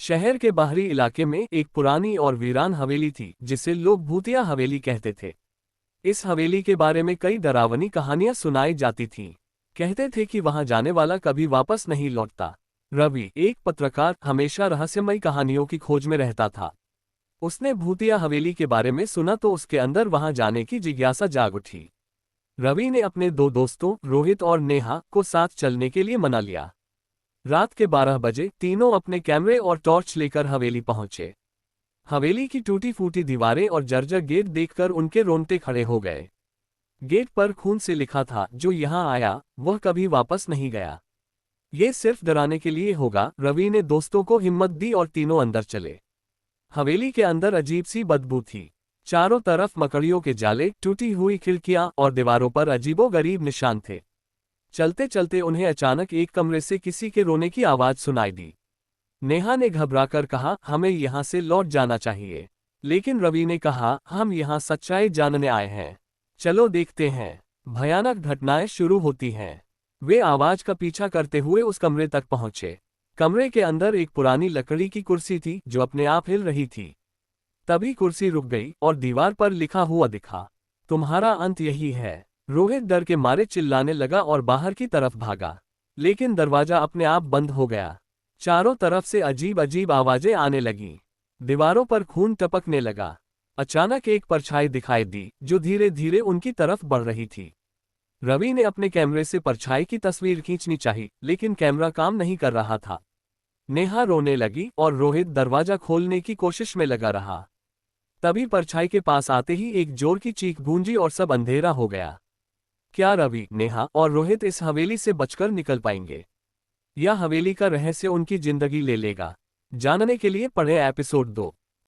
शहर के बाहरी इलाके में एक पुरानी और वीरान हवेली थी जिसे लोग भूतिया हवेली कहते थे। इस हवेली के बारे में कई डरावनी कहानियां सुनाई जाती थीं। कहते थे कि वहां जाने वाला कभी वापस नहीं लौटता। रवि, एक पत्रकार, हमेशा रहस्यमयी कहानियों की खोज में रहता था। उसने भूतिया हवेली के बारे में सुना तो उसके अंदर वहां जाने की जिज्ञासा जाग उठी। रवि ने अपने दो दोस्तों रोहित और नेहा को साथ चलने के लिए मना लिया। रात के 12 बजे तीनों अपने कैमरे और टॉर्च लेकर हवेली पहुंचे। हवेली की टूटी फूटी दीवारें और जर्जर गेट देखकर उनके रोंगटे खड़े हो गए। गेट पर खून से लिखा था, जो यहां आया वह कभी वापस नहीं गया। ये सिर्फ डराने के लिए होगा। रवि ने दोस्तों को हिम्मत दी और तीनों अंदर चले। हवेली के अंदर अजीब सी बदबू थी। चारों तरफ मकड़ियों के जाले, टूटी हुई खिड़कियां और दीवारों पर अजीबोगरीब निशान थे। चलते चलते उन्हें अचानक एक कमरे से किसी के रोने की आवाज सुनाई दी। नेहा ने घबराकर कहा, हमें यहां से लौट जाना चाहिए। लेकिन रवि ने कहा, हम यहां सच्चाई जानने आए हैं। चलो देखते हैं। भयानक घटनाएं शुरू होती हैं। वे आवाज का पीछा करते हुए उस कमरे तक पहुंचे। कमरे के अंदर एक पुरानी लकड़ी की कुर्सी थी जो अपने आप हिल रही थी। तभी कुर्सी रुक गई और दीवार पर लिखा हुआ दिखा, तुम्हारा अंत यही है। रोहित डर के मारे चिल्लाने लगा और बाहर की तरफ भागा। लेकिन दरवाजा अपने आप बंद हो गया। चारों तरफ से अजीब अजीब आवाजें आने लगीं। दीवारों पर खून टपकने लगा। अचानक एक परछाई दिखाई दी जो धीरे धीरे उनकी तरफ बढ़ रही थी। रवि ने अपने कैमरे से परछाई की तस्वीर खींचनी चाही, लेकिन कैमरा काम नहीं कर रहा था। नेहा रोने लगी और रोहित दरवाजा खोलने की कोशिश में लगा रहा। तभी परछाई के पास आते ही एक जोर की चीख गूंजी और सब अंधेरा हो गया। क्या रवि, नेहा और रोहित इस हवेली से बचकर निकल पाएंगे, या हवेली का रहस्य उनकी जिंदगी ले लेगा? जानने के लिए पढ़ें एपिसोड 2।